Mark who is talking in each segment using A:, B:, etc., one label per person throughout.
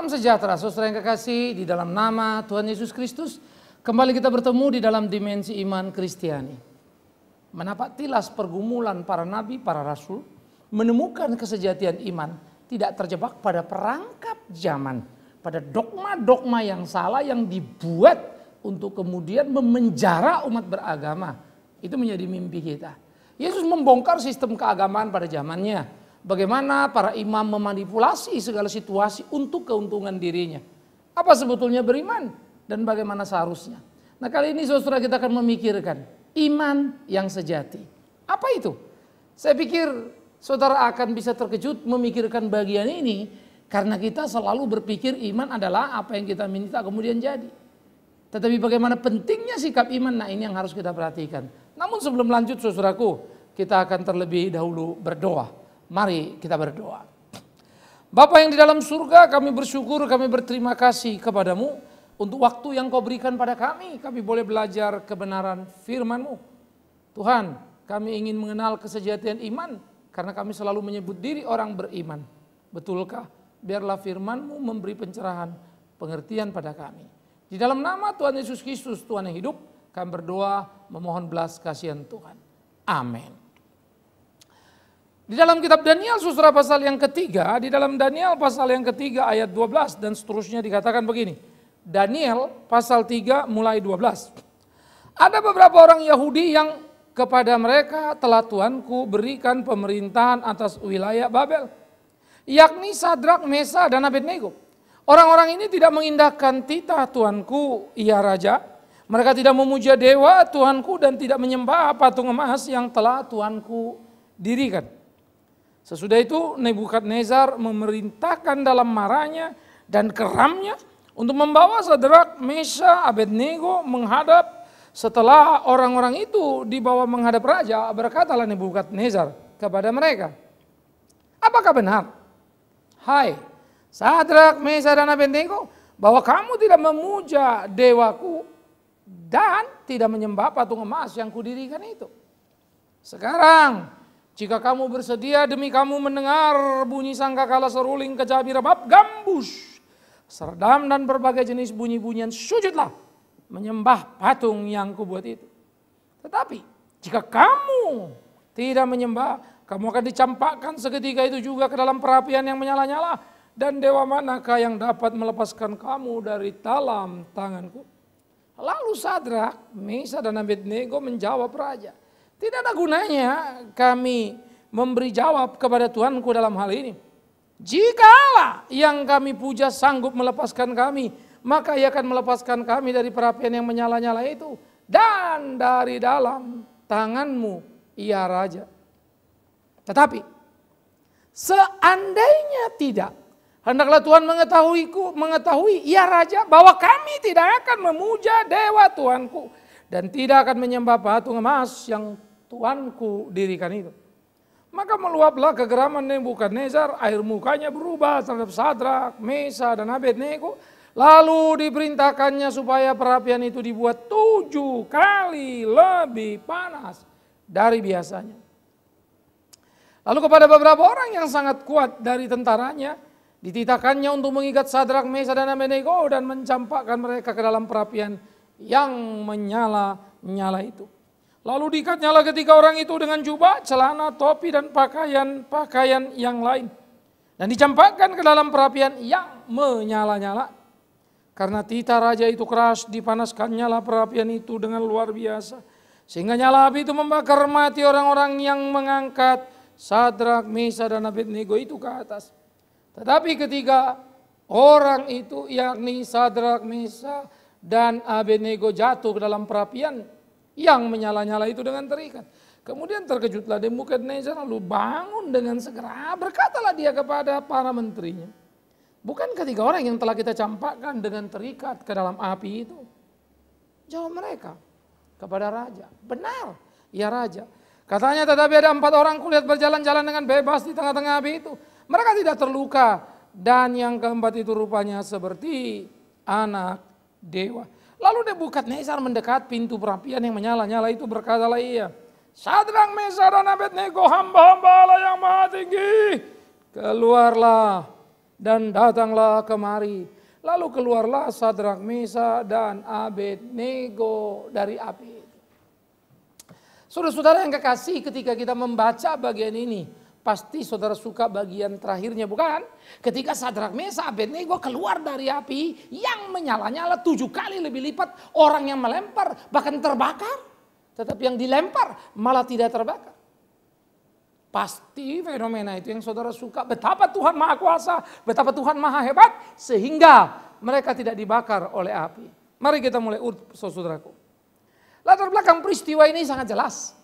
A: Salam sejahtera, saudara yang kekasih, di dalam nama Tuhan Yesus Kristus. Kembali kita bertemu di dalam dimensi iman Kristiani. Menapak tilas pergumulan para nabi, para rasul, menemukan kesejatian iman, tidak terjebak pada perangkap zaman, pada dogma-dogma yang salah yang dibuat untuk kemudian memenjara umat beragama. Itu menjadi mimpi kita. Yesus membongkar sistem keagamaan pada zamannya. Bagaimana para imam memanipulasi segala situasi untuk keuntungan dirinya. Apa sebetulnya beriman dan bagaimana seharusnya. Nah, kali ini saudara kita akan memikirkan iman yang sejati. Apa itu? Saya pikir saudara akan bisa terkejut memikirkan bagian ini karena kita selalu berpikir iman adalah apa yang kita minta kemudian jadi. Tetapi bagaimana pentingnya sikap iman, nah ini yang harus kita perhatikan. Namun sebelum lanjut saudaraku, kita akan terlebih dahulu berdoa. Mari kita berdoa. Bapa yang di dalam surga, kami bersyukur, kami berterima kasih kepadamu untuk waktu yang kau berikan pada kami. Kami boleh belajar kebenaran firman-Mu. Tuhan, kami ingin mengenal kesejatian iman karena kami selalu menyebut diri orang beriman. Betulkah? Biarlah firman-Mu memberi pencerahan, pengertian pada kami. Di dalam nama Tuhan Yesus Kristus, Tuhan yang hidup, kami berdoa memohon belas kasihan Tuhan. Amin. Di dalam kitab Daniel saudara pasal yang ketiga, di dalam Daniel pasal yang ketiga ayat 12 dan seterusnya dikatakan begini. Daniel pasal 3 mulai 12. Ada beberapa orang Yahudi yang kepada mereka telah Tuanku berikan pemerintahan atas wilayah Babel. Yakni Sadrak, Mesa dan Abednego. Orang-orang ini tidak mengindahkan titah Tuanku, ya Raja. Mereka tidak memuja dewa Tuanku dan tidak menyembah patung emas yang telah Tuanku dirikan. Sesudah itu Nebukadnezar memerintahkan dalam marahnya dan keramnya untuk membawa Sadrak, Mesa, Abednego menghadap. Setelah orang-orang itu dibawa menghadap raja, berkatalah Nebukadnezar kepada mereka, apakah benar, hai Sadrak, Mesa dan Abednego, bahwa kamu tidak memuja dewaku dan tidak menyembah patung emas yang kudirikan itu? Sekarang jika kamu bersedia demi kamu mendengar bunyi sangkakala seruling kecapi rebab gambus, serdam dan berbagai jenis bunyi-bunyian, sujudlah menyembah patung yang kubuat itu. Tetapi jika kamu tidak menyembah, kamu akan dicampakkan seketika itu juga ke dalam perapian yang menyala-nyala, dan dewa manakah yang dapat melepaskan kamu dari dalam tanganku? Lalu Sadrak, Mesa dan Abednego menjawab raja, tidak ada gunanya kami memberi jawab kepada Tuanku dalam hal ini. Jikalau yang kami puja sanggup melepaskan kami, maka ia akan melepaskan kami dari perapian yang menyala-nyala itu dan dari dalam tanganmu, ya Raja. Tetapi seandainya tidak, hendaklah Tuhan mengetahui, ya Raja, bahwa kami tidak akan memuja dewa Tuanku dan tidak akan menyembah patung emas yang Tuanku dirikan itu. Maka meluaplah kegeraman Nebukadnezar, air mukanya berubah terhadap Sadrak, Mesa dan Abednego. Lalu diperintahkannya supaya perapian itu dibuat 7 kali lebih panas dari biasanya. Lalu kepada beberapa orang yang sangat kuat dari tentaranya, dititahkannya untuk mengikat Sadrak, Mesa dan Abednego dan mencampakkan mereka ke dalam perapian yang menyala-nyala itu. Lalu diikatnyalah ketiga orang itu dengan jubah, celana, topi dan pakaian yang lain. Dan dicampakkan ke dalam perapian yang menyala-nyala. Karena titah raja itu keras, dipanaskannya lah perapian itu dengan luar biasa. Sehingga nyala api itu membakar mati orang-orang yang mengangkat Sadrak, Mesa dan Abednego itu ke atas. Tetapi ketiga orang itu, yakni Sadrak, Mesa dan Abednego, jatuh ke dalam perapian yang menyala-nyala itu dengan terikat. Kemudian terkejutlah Nebukadnezar, lalu bangun dengan segera. Berkatalah dia kepada para menterinya, bukan ketiga orang yang telah kita campakkan dengan terikat ke dalam api itu? Jawab mereka kepada raja, benar, ya Raja. Katanya, tetapi ada 4 orang kulihat berjalan-jalan dengan bebas di tengah-tengah api itu. Mereka tidak terluka, dan yang keempat itu rupanya seperti anak dewa. Lalu Nebukadnezar mendekat pintu perapian yang menyala-nyala itu, berkatalah ia, Sadrak, Mesa dan Abednego, hamba-hamba Allah yang maha tinggi, keluarlah dan datanglah kemari. Lalu keluarlah Sadrak, Mesah, dan Abednego dari api itu. Saudara-saudara yang kekasih, ketika kita membaca bagian ini, pasti saudara suka bagian terakhirnya, bukan? Ketika Sadrak, Mesah, Abednego keluar dari api yang menyala-nyala 7 kali lebih lipat, orang yang melempar bahkan terbakar. Tetapi yang dilempar malah tidak terbakar. Pasti fenomena itu yang saudara suka. Betapa Tuhan Maha Kuasa, betapa Tuhan Maha Hebat, sehingga mereka tidak dibakar oleh api. Mari kita mulai urut, saudaraku. Latar belakang peristiwa ini sangat jelas.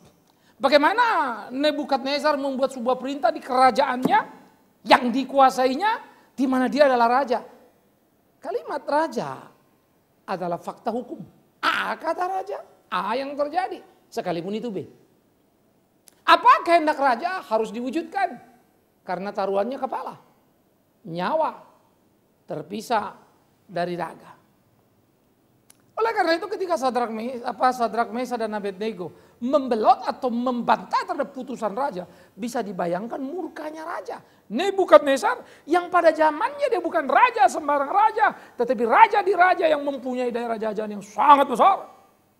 A: Bagaimana Nebukadnezar membuat sebuah perintah di kerajaannya yang dikuasainya, di mana dia adalah raja. Kalimat raja adalah fakta hukum. A kata raja, A yang terjadi, sekalipun itu B. Apa kehendak raja harus diwujudkan? Karena taruhannya kepala, nyawa terpisah dari raga. Oleh karena itu ketika Sadrak, Mesah, dan Abednego membelot atau membantah terhadap putusan raja, bisa dibayangkan murkanya raja. Nebukadnezar yang pada zamannya dia bukan raja sembarang raja, tetapi raja di raja yang mempunyai daerah jajahan yang sangat besar.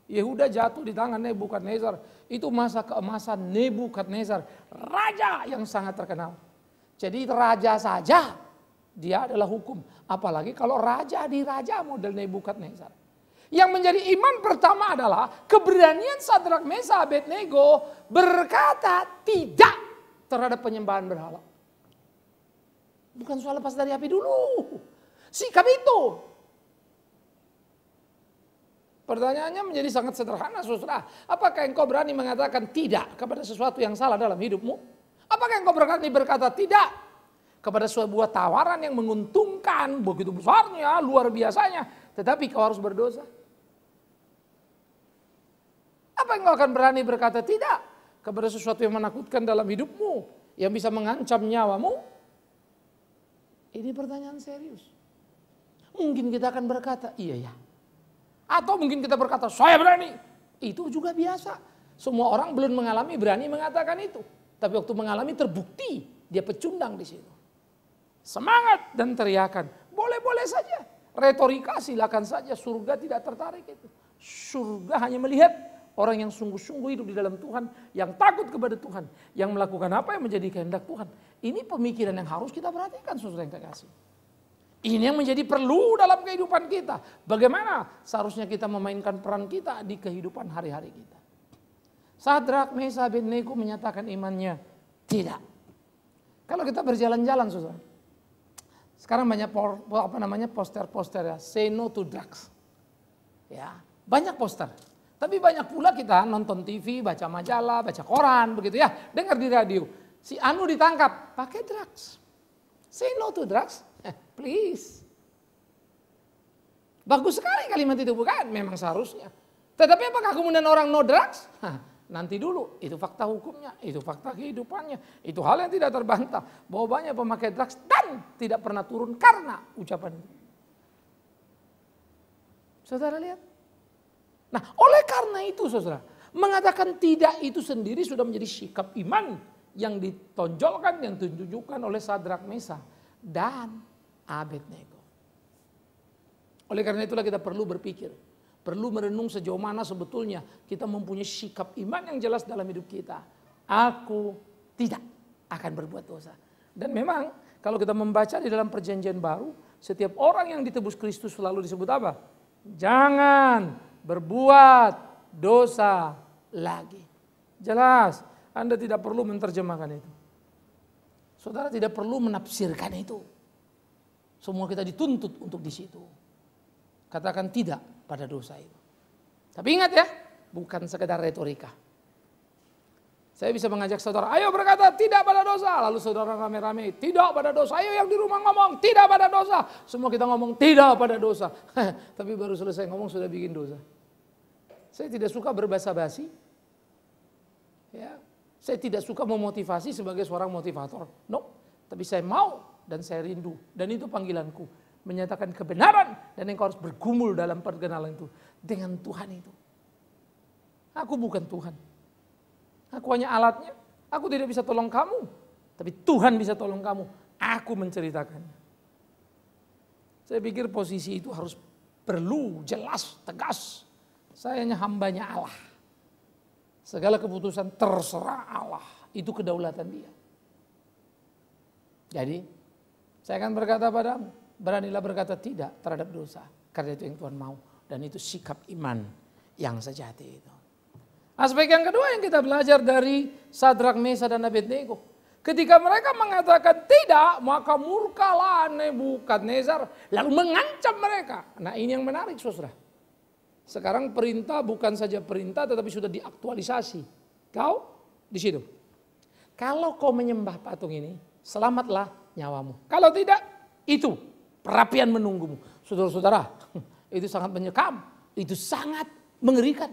A: Yehuda jatuh di tangan Nebukadnezar. Itu masa keemasan Nebukadnezar, raja yang sangat terkenal. Jadi raja saja dia adalah hukum, apalagi kalau raja di raja model Nebukadnezar. Yang menjadi iman pertama adalah keberanian Sadrak, Mesah, Abednego berkata tidak terhadap penyembahan berhala. Bukan soal lepas dari api dulu, sikap itu. Pertanyaannya menjadi sangat sederhana, saudara. Apakah engkau berani mengatakan tidak kepada sesuatu yang salah dalam hidupmu? Apakah engkau berani berkata tidak kepada sebuah tawaran yang menguntungkan begitu besarnya, luar biasanya, tetapi kau harus berdosa? Apa engkau akan berani berkata tidak kepada sesuatu yang menakutkan dalam hidupmu, yang bisa mengancam nyawamu? Ini pertanyaan serius. Mungkin kita akan berkata, iya ya. Atau mungkin kita berkata, saya berani. Itu juga biasa. Semua orang belum mengalami berani mengatakan itu. Tapi waktu mengalami terbukti, dia pecundang di situ. Semangat dan teriakan, boleh-boleh saja. Retorika silakan saja, surga tidak tertarik itu. Surga hanya melihat orang yang sungguh-sungguh hidup di dalam Tuhan, yang takut kepada Tuhan, yang melakukan apa yang menjadi kehendak Tuhan. Ini pemikiran yang harus kita perhatikan, saudara yang kekasih. Ini yang menjadi perlu dalam kehidupan kita. Bagaimana seharusnya kita memainkan peran kita di kehidupan hari-hari kita. Sadrak, Mesah, Abednego menyatakan imannya tidak. Kalau kita berjalan-jalan, saudara. Sekarang banyak poster-poster ya, say no to drugs. Ya, banyak poster. Tapi banyak pula kita nonton TV, baca majalah, baca koran begitu ya, dengar di radio. Si Anu ditangkap pakai drugs. Say no to drugs. Please. Bagus sekali kalimat itu, bukan? Memang seharusnya. Tetapi apakah kemudian orang no drugs? Nanti dulu, itu fakta hukumnya, itu fakta kehidupannya. Itu hal yang tidak terbantah. Bahwa banyak pemakai drugs dan tidak pernah turun karena ucapan itu. Saudara lihat. Nah, oleh karena itu saudara, mengatakan tidak itu sendiri sudah menjadi sikap iman yang ditonjolkan, yang ditunjukkan oleh Sadrak, Mesah, dan Abednego. Oleh karena itulah kita perlu berpikir, perlu merenung sejauh mana sebetulnya kita mempunyai sikap iman yang jelas dalam hidup kita. Aku tidak akan berbuat dosa. Dan memang kalau kita membaca di dalam perjanjian baru, setiap orang yang ditebus Kristus selalu disebut apa? Jangan berbuat dosa lagi. Jelas, Anda tidak perlu menerjemahkan itu. Saudara tidak perlu menafsirkan itu. Semua kita dituntut untuk di situ. Katakan tidak pada dosa itu. Tapi ingat ya, bukan sekedar retorika. Saya bisa mengajak saudara, ayo berkata tidak pada dosa. Lalu saudara rame-rame, tidak pada dosa. Ayo yang di rumah ngomong, tidak pada dosa. Semua kita ngomong, tidak pada dosa. Tapi baru selesai ngomong sudah bikin dosa. Saya tidak suka berbasa-basi. Ya, saya tidak suka memotivasi sebagai seorang motivator. No, tapi saya mau. Dan saya rindu, dan itu panggilanku, menyatakan kebenaran, dan engkau harus bergumul dalam perkenalan itu dengan Tuhan itu. Aku bukan Tuhan, aku hanya alatnya. Aku tidak bisa tolong kamu, tapi Tuhan bisa tolong kamu. Aku menceritakannya. Saya pikir posisi itu harus perlu, jelas, tegas. Saya hanya hambanya Allah. Segala keputusan terserah Allah. Itu kedaulatan dia. Jadi saya akan berkata padamu, beranilah berkata tidak terhadap dosa. Karena itu yang Tuhan mau. Dan itu sikap iman yang sejati itu. Aspek yang kedua yang kita belajar dari Sadrak, Mesah, dan Abednego. Ketika mereka mengatakan tidak, maka murkalah Nebukadnezar lalu mengancam mereka. Nah ini yang menarik saudara. Sekarang perintah bukan saja perintah tetapi sudah diaktualisasi. Kau di situ. Kalau kau menyembah patung ini, selamatlah nyawamu. Kalau tidak, itu perapian menunggumu. Saudara-saudara, itu sangat menyekam. Itu sangat mengerikan.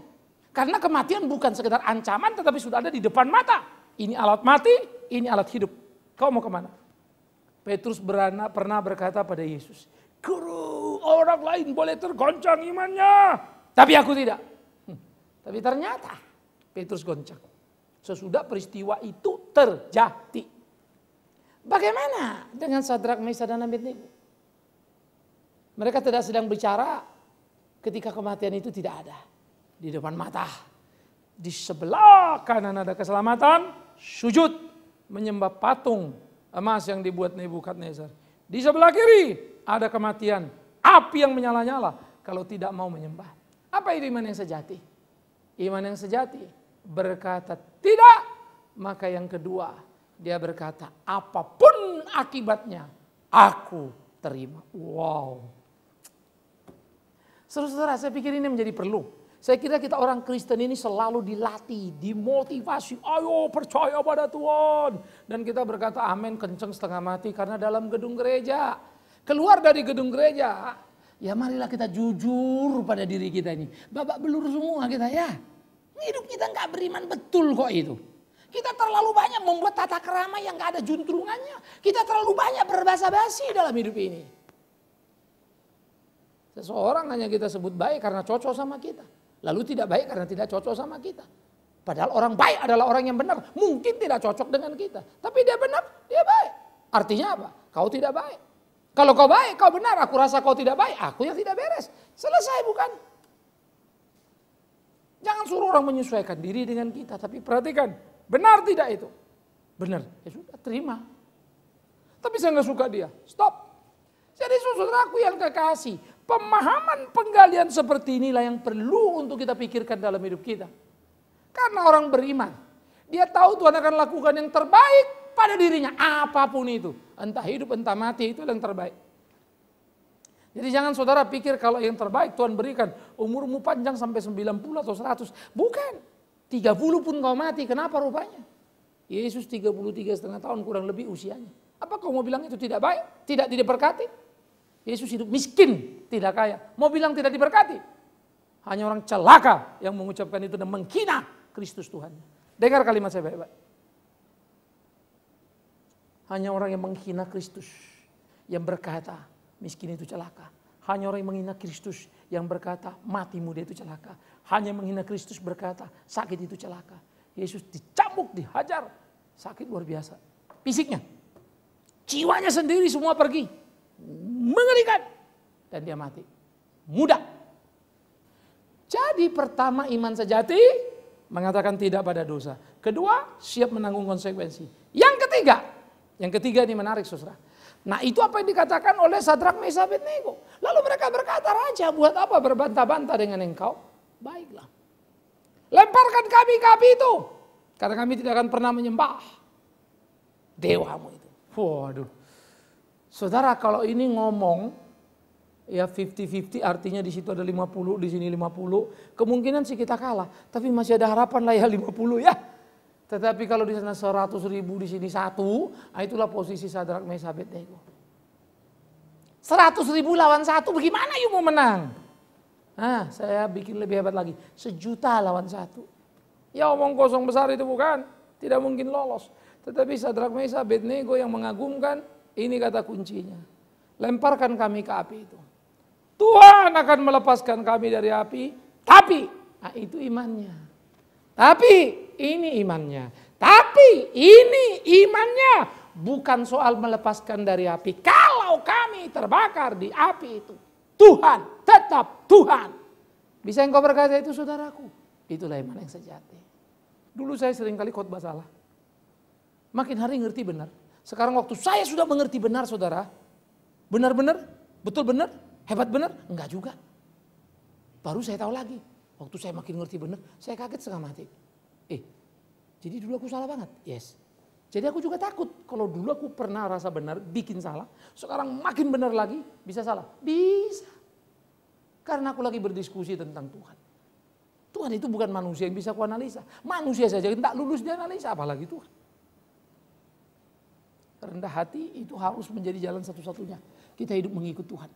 A: Karena kematian bukan sekedar ancaman tetapi sudah ada di depan mata. Ini alat mati, ini alat hidup. Kau mau kemana? Petrus pernah berkata pada Yesus, Guru, orang lain boleh tergoncang imannya, tapi aku tidak. Tapi ternyata Petrus goncang. Sesudah peristiwa itu terjadi. Bagaimana dengan Sadrak, Mesah, dan Abednego? Mereka tidak sedang bicara ketika kematian itu tidak ada. Di depan mata. Di sebelah kanan ada keselamatan, sujud menyembah patung emas yang dibuat Nebukadnezar. Di sebelah kiri ada kematian, api yang menyala-nyala kalau tidak mau menyembah. Apa itu iman yang sejati? Iman yang sejati berkata tidak, maka yang kedua dia berkata apapun akibatnya aku terima. Wow. Saudara-saudara, saya pikir ini menjadi perlu. Saya kira kita orang Kristen ini selalu dilatih, dimotivasi. Ayo percaya pada Tuhan. Dan kita berkata amin kenceng setengah mati karena dalam gedung gereja. Keluar dari gedung gereja, ya marilah kita jujur pada diri kita ini. Babak belur semua kita ya. Hidup kita nggak beriman betul kok itu. Kita terlalu banyak membuat tata krama yang nggak ada juntrungannya. Kita terlalu banyak berbasa-basi dalam hidup ini. Seseorang hanya kita sebut baik karena cocok sama kita. Lalu tidak baik karena tidak cocok sama kita. Padahal orang baik adalah orang yang benar. Mungkin tidak cocok dengan kita. Tapi dia benar, dia baik. Artinya apa? Kau tidak baik. Kalau kau baik, kau benar. Aku rasa kau tidak baik. Aku yang tidak beres. Selesai bukan? Jangan suruh orang menyesuaikan diri dengan kita. Tapi perhatikan. Benar tidak itu? Benar. Ya sudah, terima. Tapi saya nggak suka dia. Stop. Jadi saudaraku yang kekasih. Pemahaman penggalian seperti inilah yang perlu untuk kita pikirkan dalam hidup kita. Karena orang beriman, dia tahu Tuhan akan lakukan yang terbaik pada dirinya. Apapun itu. Entah hidup, entah mati, itu yang terbaik. Jadi jangan saudara pikir kalau yang terbaik Tuhan berikan. Umurmu panjang sampai 90 atau 100. Bukan. 30 pun kau mati, kenapa rupanya? Yesus 33,5 tahun kurang lebih usianya. Apa kau mau bilang itu tidak baik? Tidak diberkati? Yesus hidup miskin, tidak kaya. Mau bilang tidak diberkati? Hanya orang celaka yang mengucapkan itu dan menghina Kristus Tuhan. Dengar kalimat saya baik-baik. Hanya orang yang menghina Kristus yang berkata miskin itu celaka. Hanya orang yang menghina Kristus yang berkata mati muda itu celaka. Hanya menghina Kristus berkata sakit itu celaka. Yesus dicambuk, dihajar. Sakit luar biasa. Fisiknya. Jiwanya sendiri semua pergi. Mengerikan. Dan dia mati. Mudah. Jadi pertama iman sejati mengatakan tidak pada dosa. Kedua siap menanggung konsekuensi. Yang ketiga ini menarik saudara. Nah itu apa yang dikatakan oleh Sadrak, Mesah, Abednego. Lalu mereka berkata, Raja buat apa berbantah-bantah dengan engkau? Baiklah. Lemparkan kami ke api itu. Karena kami tidak akan pernah menyembah dewamu itu. Waduh. Saudara kalau ini ngomong ya 50-50 artinya di situ ada 50, di sini 50. Kemungkinan sih kita kalah. Tapi masih ada harapan lah ya 50 ya. Tetapi kalau di sana 100.000 di sini 1, nah itulah posisi Sadrak, Mesah, Abednego. 100.000 lawan 1, bagaimana you mau menang? Nah saya bikin lebih hebat lagi. 1 juta lawan 1. Ya omong kosong besar itu bukan. Tidak mungkin lolos. Tetapi Sadrak, Mesah, Abednego yang mengagumkan. Ini kata kuncinya. Lemparkan kami ke api itu. Tuhan akan melepaskan kami dari api. Tapi, nah itu imannya. Tapi, ini imannya. Tapi, ini imannya. Bukan soal melepaskan dari api. Kalau kami terbakar di api itu. Tuhan, tetap Tuhan. Bisa engkau berkata itu saudaraku? Itulah iman yang sejati. Dulu saya sering kali khotbah salah. Makin hari ngerti benar. Sekarang waktu saya sudah mengerti benar saudara. Benar-benar? Betul benar? Hebat benar? Enggak juga. Baru saya tahu lagi. Waktu saya makin ngerti benar, saya kaget setengah mati. Jadi dulu aku salah banget? Yes. Jadi aku juga takut. Kalau dulu aku pernah rasa benar, bikin salah. Sekarang makin benar lagi, bisa salah? Bisa. Karena aku lagi berdiskusi tentang Tuhan. Tuhan itu bukan manusia yang bisa kuanalisa. Manusia saja yang tak lulus dianalisa, apalagi Tuhan. Rendah hati itu harus menjadi jalan satu-satunya. Kita hidup mengikut Tuhan.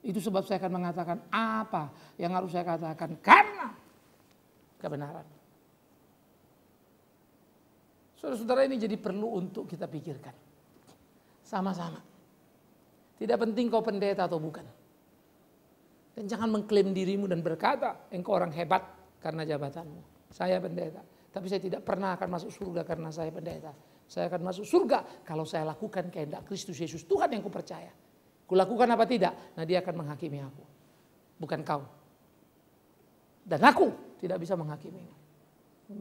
A: Itu sebab saya akan mengatakan apa yang harus saya katakan karena kebenaran. Saudara-saudara, ini jadi perlu untuk kita pikirkan. Sama-sama. Tidak penting kau pendeta atau bukan. Dan jangan mengklaim dirimu dan berkata engkau orang hebat karena jabatanmu. Saya pendeta. Tapi saya tidak pernah akan masuk surga karena saya pendeta. Saya akan masuk surga kalau saya lakukan kehendak Kristus Yesus Tuhan yang kupercaya. Kulakukan apa tidak? Nah, dia akan menghakimi aku. Bukan kau. Dan aku tidak bisa menghakimimu.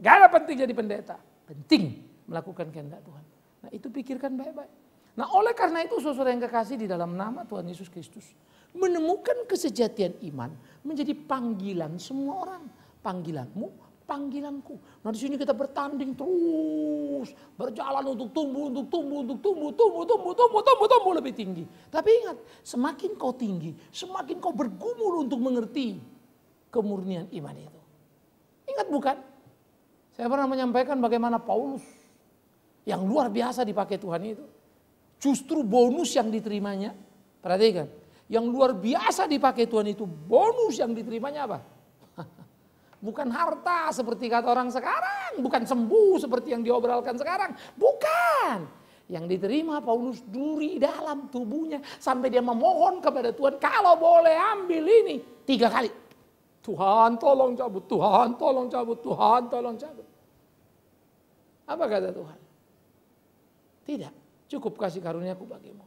A: Gak ada penting jadi pendeta. Penting melakukan kehendak Tuhan. Nah, itu pikirkan baik-baik. Nah, oleh karena itu saudara yang kekasih, di dalam nama Tuhan Yesus Kristus, menemukan kesejatian iman menjadi panggilan semua orang. Panggilanmu, panggilanku. Nah, di sini kita bertanding terus, berjalan untuk tumbuh lebih tinggi. Tapi ingat, semakin kau tinggi, semakin kau bergumul untuk mengerti kemurnian iman itu. Ingat bukan? Saya pernah menyampaikan bagaimana Paulus yang luar biasa dipakai Tuhan itu. Justru bonus yang diterimanya, perhatikan, yang luar biasa dipakai Tuhan itu, bonus yang diterimanya apa? Bukan harta seperti kata orang sekarang, bukan sembuh seperti yang diobrolkan sekarang, bukan. Yang diterima Paulus duri dalam tubuhnya sampai dia memohon kepada Tuhan, kalau boleh ambil ini 3 kali. Tuhan tolong cabut, Tuhan tolong cabut, Tuhan tolong cabut. Apa kata Tuhan? Tidak, cukup kasih karuniaku bagimu.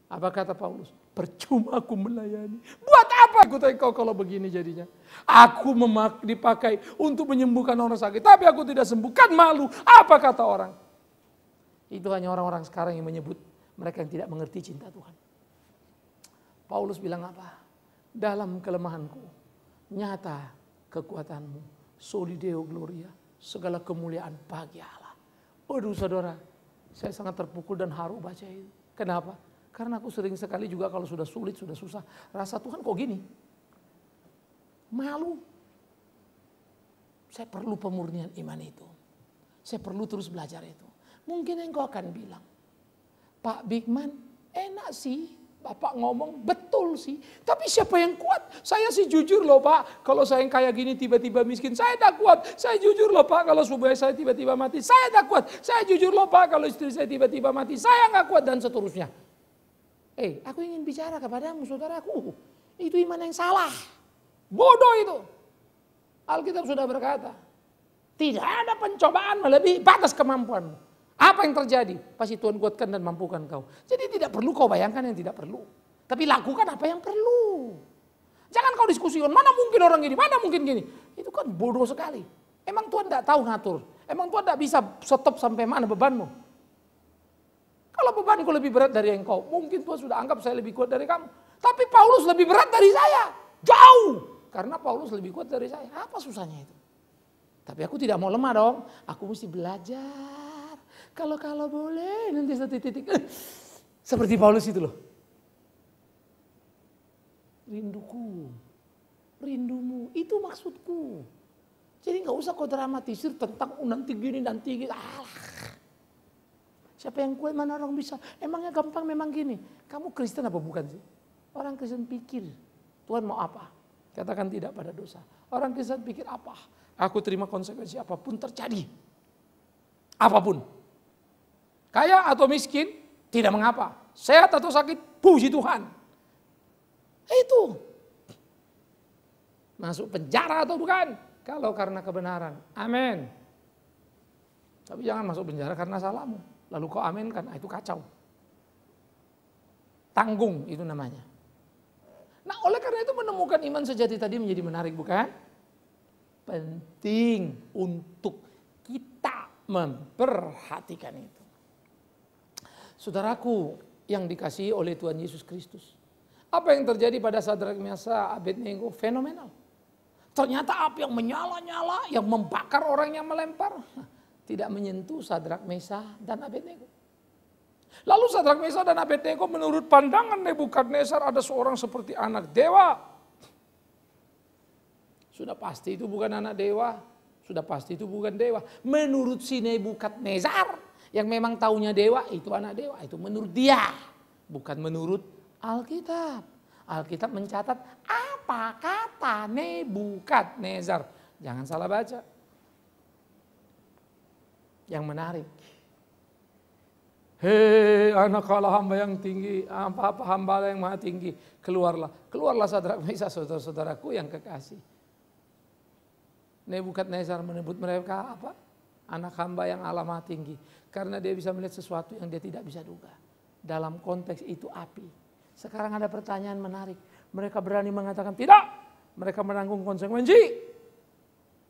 A: Apa kata Paulus? Percuma aku melayani. Buat apa aku engkau kalau begini jadinya? Aku dipakai untuk menyembuhkan orang sakit, tapi aku tidak sembuhkan, malu. Apa kata orang? Itu hanya orang-orang sekarang yang menyebut mereka yang tidak mengerti cinta Tuhan. Paulus bilang apa? Dalam kelemahanku, nyata kekuatanmu, soli Deo gloria, segala kemuliaan bagi Allah. Waduh saudara, saya sangat terpukul dan haru baca itu. Kenapa? Karena aku sering sekali juga kalau sudah sulit, sudah susah, rasa Tuhan kok gini? Malu. Saya perlu pemurnian iman itu. Saya perlu terus belajar itu. Mungkin engkau akan bilang, Pak Bigman, enak sih. Bapak ngomong betul sih, tapi siapa yang kuat? Saya sih jujur loh Pak, kalau saya yang kayak gini tiba-tiba miskin, saya tak kuat. Saya jujur loh Pak, kalau subuh saya tiba-tiba mati, saya tak kuat. Saya jujur loh Pak, kalau istri saya tiba-tiba mati, saya nggak kuat, dan seterusnya. Aku ingin bicara kepadamu saudaraku, itu iman yang salah, bodoh itu. Alkitab sudah berkata, tidak ada pencobaan melebihi batas kemampuanmu. Apa yang terjadi? Pasti Tuhan kuatkan dan mampukan kau. Jadi tidak perlu kau bayangkan yang tidak perlu. Tapi lakukan apa yang perlu. Jangan kau diskusikan, mana mungkin orang gini, mana mungkin gini. Itu kan bodoh sekali. Emang Tuhan tidak tahu ngatur. Emang Tuhan tidak bisa stop sampai mana bebanmu. Kalau bebanku lebih berat dari engkau, mungkin Tuhan sudah anggap saya lebih kuat dari kamu. Tapi Paulus lebih berat dari saya. Jauh. Karena Paulus lebih kuat dari saya. Apa susahnya itu? Tapi aku tidak mau lemah dong. Aku mesti belajar. Kalau boleh nanti satu titik. Seperti Paulus itu loh. Rinduku, rindumu, itu maksudku. Jadi gak usah kau dramatisir tentang nanti gini, nanti gini. Siapa yang kuat, mana orang bisa. Emangnya gampang memang gini. Kamu Kristen apa bukan sih? Orang Kristen pikir, Tuhan mau apa? Katakan tidak pada dosa. Orang Kristen pikir apa? Aku terima konsekuensi apapun terjadi. Apapun. Kaya atau miskin, tidak mengapa. Sehat atau sakit, puji Tuhan. Itu. Masuk penjara atau bukan? Kalau karena kebenaran. Amin. Tapi jangan masuk penjara karena salahmu. Lalu kau aminkan, itu kacau. Tanggung itu namanya. Nah oleh karena itu menemukan iman sejati tadi menjadi menarik bukan? Penting untuk kita memperhatikan itu. Saudaraku yang dikasihi oleh Tuhan Yesus Kristus. Apa yang terjadi pada Sadrak, Mesakh, Abednego? Fenomenal. Ternyata api yang menyala-nyala, yang membakar orang yang melempar, tidak menyentuh Sadrak, Mesakh, dan Abednego. Lalu Sadrak, Mesakh, dan Abednego menurut pandangan Nebukadnezar ada seorang seperti anak dewa. Sudah pasti itu bukan anak dewa. Sudah pasti itu bukan dewa. Menurut si Nebukadnezar yang memang taunya dewa itu anak dewa. Itu menurut dia. Bukan menurut Alkitab. Alkitab mencatat apa kata Nebukadnezar. Jangan salah baca. Yang menarik. Hei anak Allah hamba yang tinggi, apa hamba yang maha tinggi, keluarlah Sadrak, Mesakh, saudara-saudaraku yang kekasih. Nebukadnezar menyebut mereka apa? Anak hamba yang Allah maha tinggi, karena dia bisa melihat sesuatu yang dia tidak bisa duga. Dalam konteks itu api. Sekarang ada pertanyaan menarik, mereka berani mengatakan tidak, mereka menanggung konsekuensi.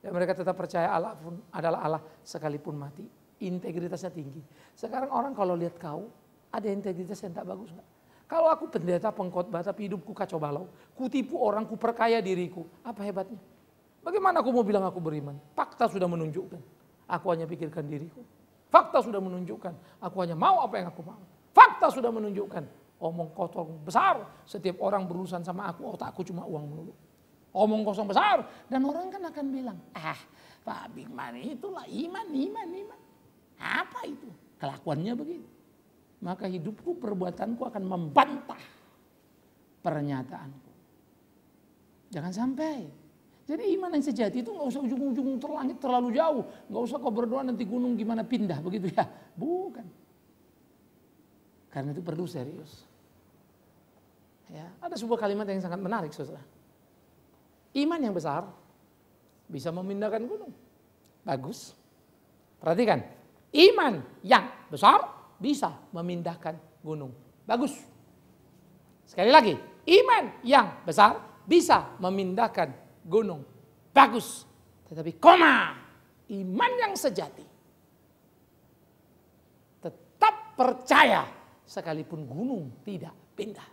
A: Dan mereka tetap percaya Allah pun adalah Allah sekalipun mati. Integritasnya tinggi. Sekarang orang kalau lihat kau, ada integritas yang tak bagus nggak? Kalau aku pendeta pengkhotbah tapi hidupku kacau balau, ku tipu orang, ku perkaya diriku, apa hebatnya? Bagaimana aku mau bilang aku beriman? Fakta sudah menunjukkan, aku hanya pikirkan diriku. Fakta sudah menunjukkan, aku hanya mau apa yang aku mau. Fakta sudah menunjukkan, omong kosong besar, setiap orang berurusan sama aku, otakku cuma uang melulu. Omong kosong besar, dan orang kan akan bilang, Pak Bigman itulah iman. Apa itu? Kelakuannya begitu. Maka hidupku, perbuatanku akan membantah pernyataanku. Jangan sampai. Jadi iman yang sejati itu gak usah ujung-ujung terlangit terlalu jauh. Gak usah kau berdoa nanti gunung gimana pindah begitu ya. Bukan. Karena itu perlu serius. Ya, ada sebuah kalimat yang sangat menarik saudara. Iman yang besar bisa memindahkan gunung. Bagus. Perhatikan. Iman yang besar bisa memindahkan gunung. Bagus. Sekali lagi, iman yang besar bisa memindahkan gunung. Bagus. Tetapi iman yang sejati tetap percaya sekalipun gunung tidak pindah.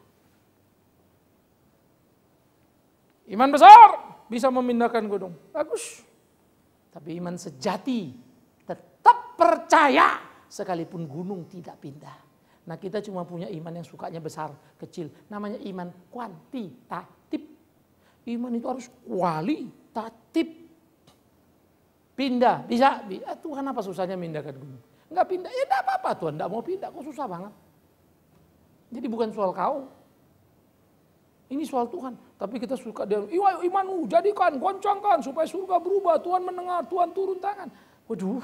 A: Iman besar bisa memindahkan gunung. Bagus. Tapi iman sejati tetap percaya sekalipun gunung tidak pindah. Nah kita cuma punya iman yang sukanya besar, kecil. Namanya iman kuantitatif. Iman itu harus kualitatif. Pindah, bisa. Tuhan apa susahnya mindahkan gunung? Enggak pindah, ya enggak apa-apa Tuhan, enggak mau pindah, kok susah banget. Jadi bukan soal kau. Ini soal Tuhan. Tapi kita suka dia, imanmu jadikan, goncangkan supaya surga berubah. Tuhan mendengar, Tuhan turun tangan. Waduh,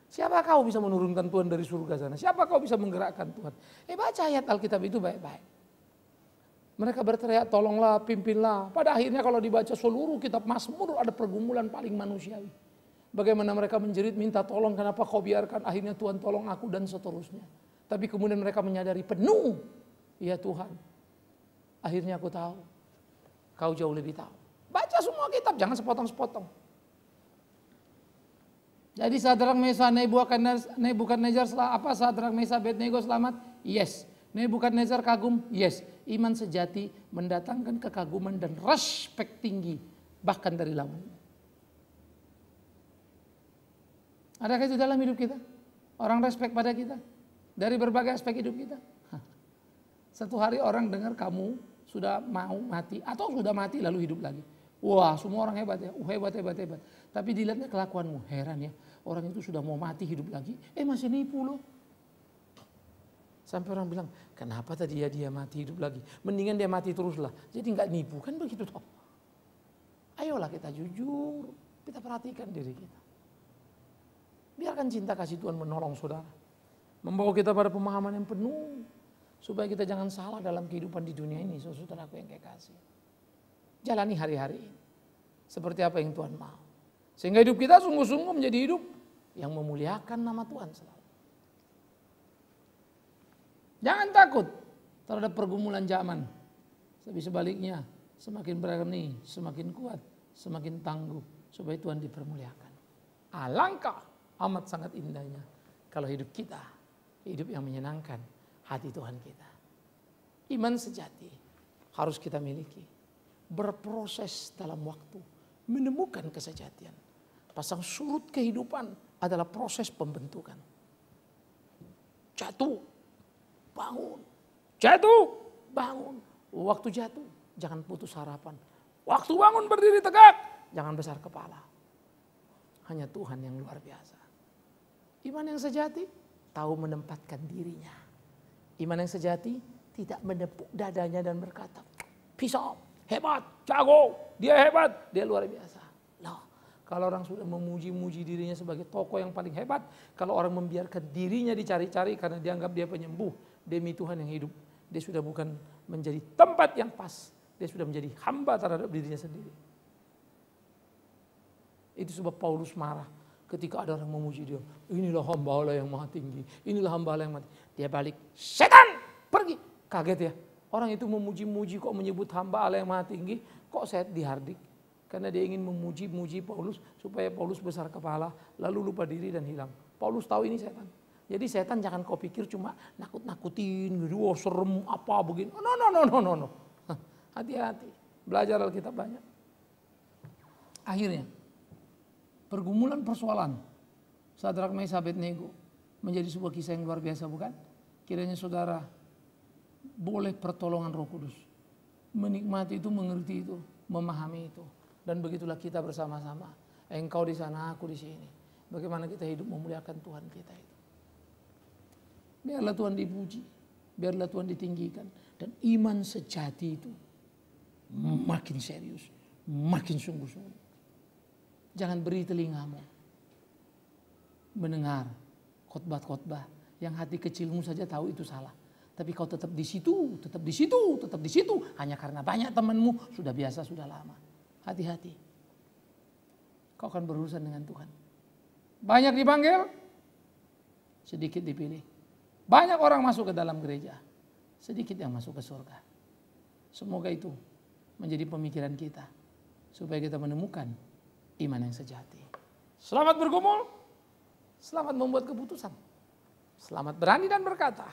A: siapa kau bisa menurunkan Tuhan dari surga sana? Siapa kau bisa menggerakkan Tuhan? Baca ayat Alkitab itu baik-baik. Mereka berteriak, tolonglah, pimpinlah. Pada akhirnya kalau dibaca seluruh kitab Mazmur ada pergumulan paling manusiawi. Bagaimana mereka menjerit, minta tolong, kenapa kau biarkan? Akhirnya Tuhan tolong aku dan seterusnya. Tapi kemudian mereka menyadari penuh. Ya Tuhan, akhirnya aku tahu. Kau jauh lebih tahu. Baca semua kitab, jangan sepotong-sepotong. Jadi Sadrak, Mesakh, Nebukadnezar apa? Sadrak, Mesakh, Abednego selamat? Yes. Nebukadnezar kagum? Yes. Iman sejati mendatangkan kekaguman dan respek tinggi bahkan dari lawannya. Adakah itu dalam hidup kita? Orang respek pada kita dari berbagai aspek hidup kita. Satu hari orang dengar kamu sudah mau mati atau sudah mati lalu hidup lagi. Wah, semua orang hebat ya, hebat. Tapi dilihatnya kelakuanmu, heran ya. Orang itu sudah mau mati hidup lagi, masih nipu loh. Sampai orang bilang, kenapa tadi dia mati hidup lagi? Mendingan dia mati teruslah. Jadi nggak nipu, kan begitu toh. Ayolah kita jujur, kita perhatikan diri kita. Biarkan cinta kasih Tuhan menolong saudara. Membawa kita pada pemahaman yang penuh. Supaya kita jangan salah dalam kehidupan di dunia ini, saudaraku yang kekasih. Jalani hari-hari ini seperti apa yang Tuhan mau. Sehingga hidup kita sungguh-sungguh menjadi hidup yang memuliakan nama Tuhan selalu. Jangan takut terhadap pergumulan zaman. Tapi sebaliknya, semakin berani, semakin kuat, semakin tangguh, supaya Tuhan dipermuliakan. Alangkah amat sangat indahnya kalau hidup kita, hidup yang menyenangkan hati Tuhan kita. Iman sejati harus kita miliki. Berproses dalam waktu, menemukan kesejatian. Pasang surut kehidupan adalah proses pembentukan. Jatuh, bangun. Jatuh, bangun. Waktu jatuh, jangan putus harapan. Waktu bangun berdiri tegak, jangan besar kepala. Hanya Tuhan yang luar biasa. Iman yang sejati, tahu menempatkan dirinya. Iman yang sejati, tidak menepuk dadanya dan berkata, pisau, hebat, jago, dia hebat, dia luar biasa. Nah, kalau orang sudah memuji-muji dirinya sebagai tokoh yang paling hebat, kalau orang membiarkan dirinya dicari-cari karena dianggap dia penyembuh, demi Tuhan yang hidup, dia sudah bukan menjadi tempat yang pas, dia sudah menjadi hamba terhadap dirinya sendiri. Itu sebab Paulus marah ketika ada orang memuji dia. Inilah hamba Allah yang maha tinggi, inilah hamba Allah yang maha tinggi. Dia balik, setan, pergi. Kaget ya, orang itu memuji-muji kok menyebut hamba Allah yang maha tinggi, kok saya dihardik. Karena dia ingin memuji-muji Paulus supaya Paulus besar kepala, lalu lupa diri dan hilang. Paulus tahu ini setan. Jadi setan jangan kau pikir cuma nakut-nakutin, gitu, oh serem apa begini. No. Hati-hati, belajar Alkitab banyak. Akhirnya, pergumulan persoalan Sadrak, Mesyak, Abednego menjadi sebuah kisah yang luar biasa, bukan? Kiranya saudara boleh pertolongan Roh Kudus, menikmati itu, mengerti itu, memahami itu, dan begitulah kita bersama-sama. Engkau di sana, aku di sini. Bagaimana kita hidup memuliakan Tuhan kita itu. Biarlah Tuhan dipuji, biarlah Tuhan ditinggikan, dan iman sejati itu makin serius, makin sungguh-sungguh. Jangan beri telingamu mendengar khotbah-khotbah yang hati kecilmu saja tahu itu salah. Tapi kau tetap di situ, tetap di situ, tetap di situ. Hanya karena banyak temanmu sudah biasa, sudah lama. Hati-hati. Kau akan berurusan dengan Tuhan. Banyak dipanggil, sedikit dipilih. Banyak orang masuk ke dalam gereja, sedikit yang masuk ke surga. Semoga itu menjadi pemikiran kita, supaya kita menemukan iman yang sejati. Selamat bergumul, selamat membuat keputusan, selamat berani dan berkata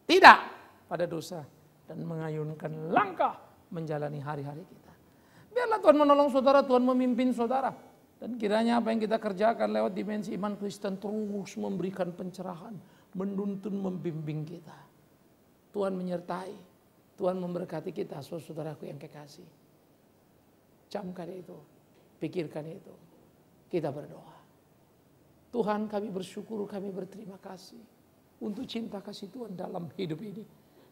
A: tidak pada dosa, dan mengayunkan langkah menjalani hari-hari kita. Biarlah Tuhan menolong saudara, Tuhan memimpin saudara, dan kiranya apa yang kita kerjakan lewat dimensi iman Kristen terus memberikan pencerahan, menuntun, membimbing kita. Tuhan menyertai, Tuhan memberkati kita, saudaraku yang kekasih. Camkan itu, pikirkan itu. Kita berdoa. Tuhan, kami bersyukur, kami berterima kasih untuk cinta kasih Tuhan dalam hidup ini.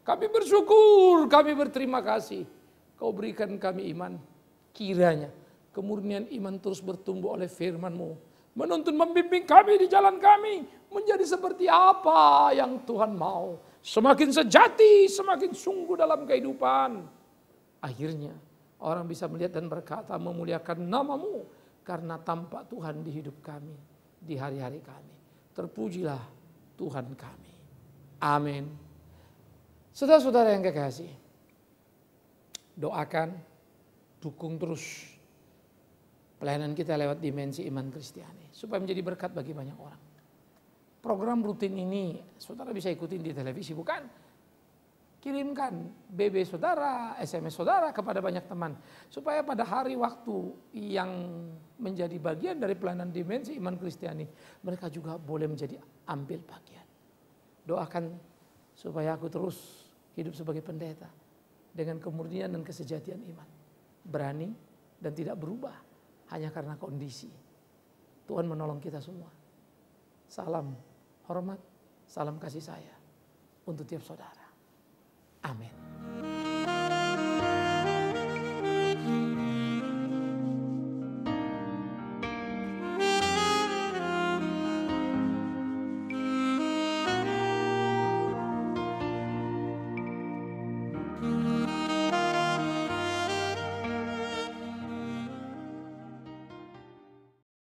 A: Kami bersyukur, kami berterima kasih. Kau berikan kami iman. Kiranya kemurnian iman terus bertumbuh oleh firman-Mu, menuntun, membimbing kami di jalan kami menjadi seperti apa yang Tuhan mau. Semakin sejati, semakin sungguh dalam kehidupan. Akhirnya orang bisa melihat dan berkata, memuliakan nama-Mu karena tampak Tuhan di hidup kami, di hari-hari kami. Terpujilah Tuhan kami. Amin. Saudara-saudara yang kekasih, doakan, dukung terus pelayanan kita lewat dimensi iman Kristiani, supaya menjadi berkat bagi banyak orang. Program rutin ini saudara bisa ikutin di televisi, bukan? Kirimkan BB saudara, SMS saudara kepada banyak teman, supaya pada hari waktu yang menjadi bagian dari pelayanan dimensi iman Kristiani, mereka juga boleh menjadi ambil bagian. Doakan supaya aku terus hidup sebagai pendeta dengan kemurnian dan kesejatian iman, berani dan tidak berubah hanya karena kondisi. Tuhan menolong kita semua. Salam hormat, salam kasih saya untuk tiap saudara. Amin.